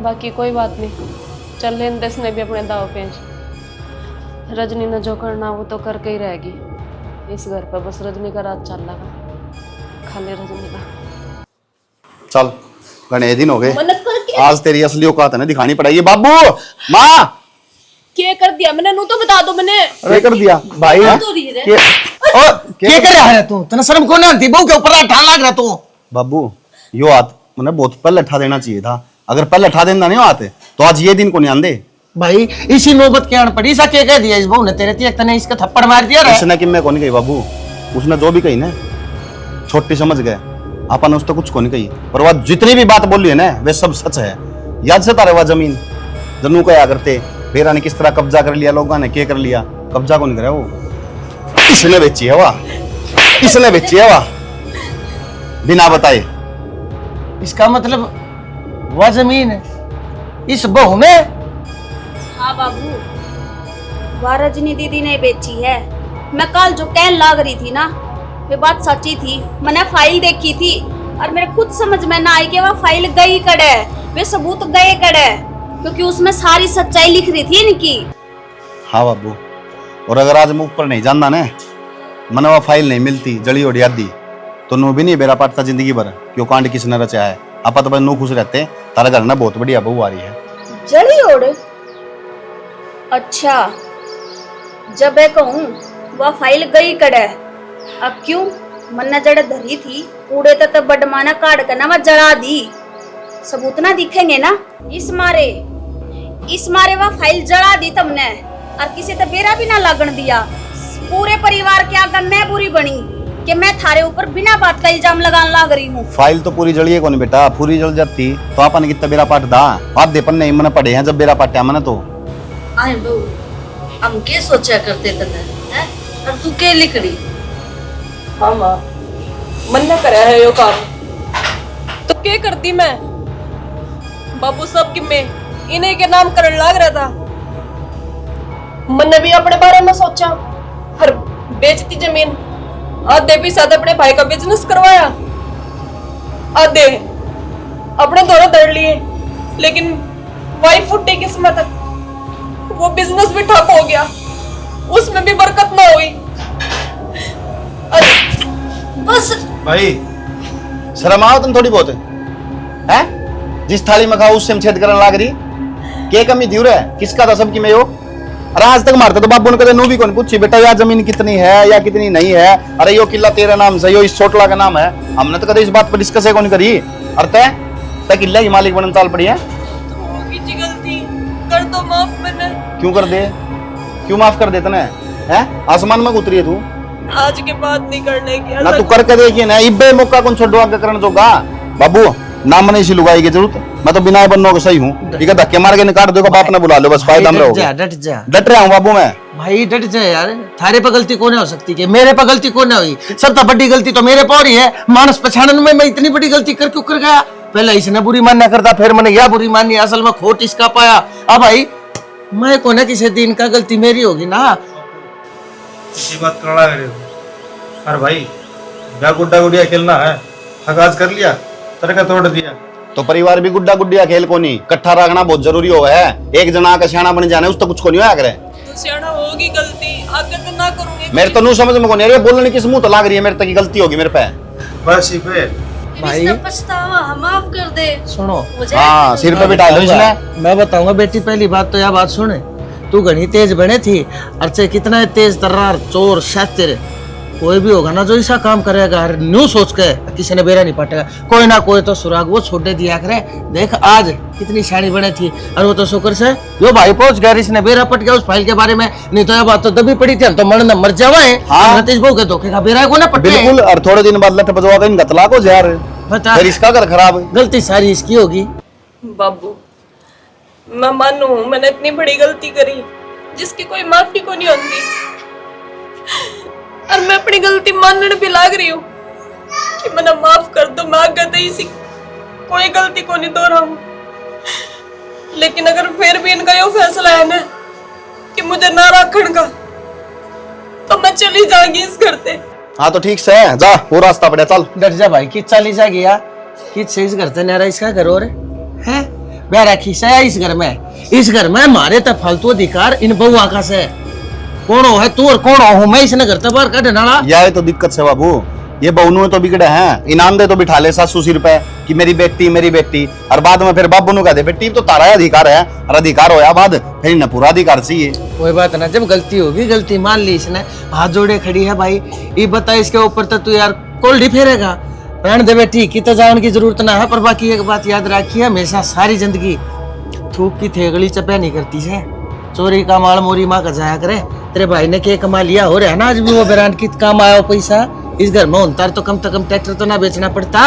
बाकी कोई बात नहीं, चल लेन देश ने भी अपने दाव पेंच। रजनी ने जो करना वो तो करके ही रहेगी। इस घर पर बस रजनी का राज चल रहा, खाली रजनी का। चल घने दिन हो गए, आज तेरी असली औकात है ना दिखानी पड़ेगी। बाबू माँ क्या कर दिया मैंने? नू तो बता दो मैंने। अरे कर दिया भाई क्या कर रहा है तू? तना शर्म कौन आती? बहू के ऊपर ठान लाग रहा तू। बाबू यो हाथ मैंने बहुत पहले ठा देना चाहिए था। अगर पहले ठा देना नहीं आते तो आज ये दिन को नहीं आंदे। भाई इसी नौबत के आन पड़ी सा क्या कह दिया इस बहू ने तेरे तिया तने इसका थप्पड़ मार दिया रे। उसने कि मैं कौन कही बाबू, उसने जो भी कही ना छोटी समझ गए अपन, उस तो कुछ को नहीं कही। पर वह जितनी भी बात बोली है ना वे सब सच है। याद से तारे वह जमीन जनू कया करते बेरा ने किस तरह कब्जा कर लिया, लोगों ने क्या कर लिया। कब्जा कौन करे वो, इसने बेची है वाह, इसने बेची है वाह बिना बताए। इसका मतलब वह जमीन इस बहू में। हाँ बाबू, वह रजनी दीदी ने बेची है। मैं कल जो कहन लाग रही थी ना वे बात सच्ची थी। मैंने फाइल देखी थी और मेरे खुद समझ में ना आई कि वह फाइल गई कड़े, वे सबूत गए कड़े, क्योंकि उसमें सारी सच्चाई लिख रही थी इनकी। हाँ बाबू, और अगर आज मुख पर नहीं जानना ना, मन वो फाइल नहीं मिलती जड़ी और यादी, तो नो भी नहीं बेरा पाटता जिंदगी भर क्यों कांड किसने रचा है। आपा तो बस नू खुश रहते, तारा घर ना बहुत बढ़िया बहू आ रही है। जड़ी ओढ़? अच्छा, जब मैं कहूँ वह फाइल गई कड़े, अब क्यों मन्ना जड़ धरी थी कूड़े तक बडमाना काट कर ना वह जला दी, सबूत ना दिखेंगे ना। इस मारे वह फाइल जला दी तुमने, और किसी तो बेरा भी ना लागण दिया। पूरे परिवार के आगे मैं बुरी बनी कि मैं थारे ऊपर बिना बात का इल्जाम लगाने लग रही हूँ। फाइल तो पूरी जली है कौन बेटा, पूरी जल जाती तो आपने कितना बेरा पाट दा। आप देपन नहीं मन पड़े हैं जब बेरा पाटा मैंने तो। आए बहू, हम के सोचा करते तने हैं, और तू के लिख रही? हाँ माँ, मन न करे है यो काम, तो क्या करती मैं? बाबू सब कि मैं इन्हीं के नाम करने लग रहा था। मन ने भी अपने बारे में सोचा, हर बेचती जमीन, आधे भी साथ अपने भाई का बिजनेस करवाया, आधे अपने दोनों दड़ लिए, लेकिन वाइफ फुटी किस्मत, वो बिजनेस भी ठप हो गया, उसमें भी बरकत ना हुई। बस भाई शर्म आओ तुम थोड़ी बहुत है, जिस थाली में खाओ उससे छेद करने लाग रही, के कमी थी रे, किसका था सबकी में हो। अरे आज तक मारते तो बाबू ने कदे नू भी कौन पूछी बेटा यार जमीन कितनी है या कितनी नहीं है, अरे यो किला तेरा नाम से, यो इस छोटला का नाम है, हमने तो कदे इस बात पर डिस्कस है कौन करी। अरे तय किला की मालिक बनने चाल पड़ी है। तो गलती कर दो माफ मैंने। क्यों कर दे, क्यों माफ कर देते ना है, आसमान में उतरी है तू, आज के बाद नहीं करने की ना तू करके देखिए ना, इब्बे मौका कौन छोड़ो आगे करने जोगा। बाबू नाम नहीं इसी लुगाई की जरूरत, मैं तो बिना बनने को सही हूँ, ठीक है धक्के मार के निकाल दो, बाप ने बुला लो बस, फायदा में रहोगे। डट जा, डट रहा हूँ बाबू मैं। भाई डट जा यार, थारे पे गलती कौन हो सकती है, मेरे पे गलती कौन हुई, सबसे बड़ी गलती तो मेरे पे हो रही है। मानस पछाड़न में मैं इतनी बड़ी गलती कर क्यों कर गया, पहले इसने बुरी मानना करता, फिर मैंने यह बुरी मानी, असल में खोट इसका पाया। अब भाई मैं को ना किसी दिन का गलती मेरी होगी ना। इसी बात करना है। अरे भाई क्या गुड्डा गुड़िया खेलना है, हगाज कर लिया, तरका तोड़ दिया, तो परिवार भी गुड्डा गुड्डिया खेल को नहीं, इकट्ठा रखना बहुत जरूरी हो है। एक जना का सियाना बन जाना है, उसको कुछ को नहीं होया करे। तो सियाना होगी गलती, आगे तो ना करूंगी। मेरे तो नू समझ में को नहीं, अरे बोलने किस मुंह तो लाग रही है, मेरे तक की गलती होगी मेरे पे। बस ही पे भाई पछतावा हम माफ कर दे, सुनो, हाँ सिर पे बिठा लो इसने। मैं बताऊंगा बेटी, पहली बात तो यह बात सुने, तू घनी तेज बने थी, अर्चे कितना तेज तर्रार चोर शातिर कोई भी होगा ना जो ऐसा काम करेगा, न्यू सोच के किसी ने बेरा नहीं पाटेगा, कोई ना कोई तो सुराग वो छोड़े दिया करे। देख आज कितनी शानी बने थी, और वो तो शुक्र से यो भाई पहुंच गया, इसने बेरा पट गया उस फाइल के बारे में, नहीं तो यह बात तो दबी पड़ी थी, हम तो मरना मर जावे। हाँ नतीज बहु के धोखे का बेरा को ना पटे। बिल्कुल, और थोड़े दिन बाद लठ बजवा के इनका तलाक हो यार, बता फिर इसका घर खराब है। गलती सारी इसकी होगी। बाबू मैं मानू मैंने इतनी बड़ी गलती करी जिसकी कोई माफी को नहीं होती, और मैं अपनी गलती मानने भी लाग रही हूँ कि मैंने माफ कर दो, मैं आगे तो इसी कोई गलती को नहीं दोहराऊं। लेकिन अगर फिर भी इनका यो फैसला है ना कि मुझे ना रखने का, तो मैं चली जाऊंगी इस घर से। हाँ तो ठीक से है, जा वो रास्ता पड़ा चल। डर जा भाई, कि चली जाएगी यार, कि से इस घर से न्यारा इसका घर और है बेरा खीसा है इस घर में, इस घर में हमारे तो फालतू अधिकार इन बहुआ का से, कौन हो है तू और कौन हो मैं इसने घर तक बाहर काट डाला। यह तो दिक्कत से बाबू, ये बहुनु तो बिगड़े हैं, इनाम दे तो बिठा ले 700 रुपए कि मेरी बेटी, और बाद में फिर बाबू नु कह दे बेटी तो तारा अधिकार है, और अधिकार होया बाद फिर न पूरा अधिकार चाहिए। कोई बात ना, जब गलती होगी गलती मान ली इसने, हाथ जोड़े खड़ी है भाई, ये बता इसके ऊपर तो तू यार कोल्डी फेरेगा, रहने दे बेटी की तो जाने की जरूरत ना है। पर बाकी एक बात याद रखिए, हमेशा सारी जिंदगी थूक की थेगड़ी चपया नहीं करती है, चोरी का माल मोरी माँ का जाया करे। तेरे भाई ने क्या कमा लिया हो रहा है ना, आज भी वो बेरान की काम आया हो पैसा, इस घर में उनतार तो कम ट्रैक्टर तो ना बेचना पड़ता,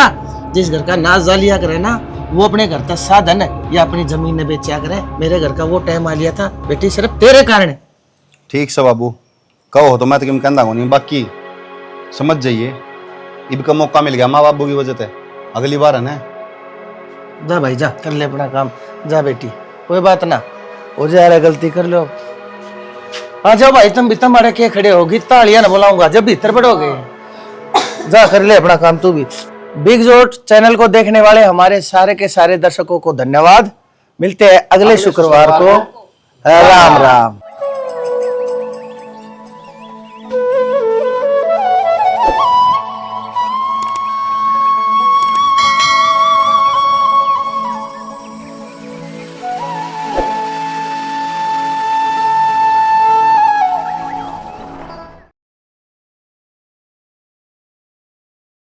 जिस घर का नाज जालिया करे ना वो अपने घर का साधन या अपनी जमीन ने बेचा करे। मेरे घर का वो टाइम आ लिया था बेटी सिर्फ तेरे कारण। ठीक से बाबू कहो तो मैं तो कहता नहीं, बाकी समझ जाइए इनका मौका मिल गया माँ बाबू की वजह से, अगली बार है ना। जा भाई जा, कर ले अपना काम, जा बेटी कोई बात ना हो जाए, गलती कर लो। आ जाओ भाई, तुम भी तुम्हारे के खड़े होगी, तालियां ना बुलाऊंगा जब भीतर बढ़ोगे, जा कर ले अपना काम तू भी। बिग जोट चैनल को देखने वाले हमारे सारे के सारे दर्शकों को धन्यवाद। मिलते हैं अगले शुक्रवार को। राम राम।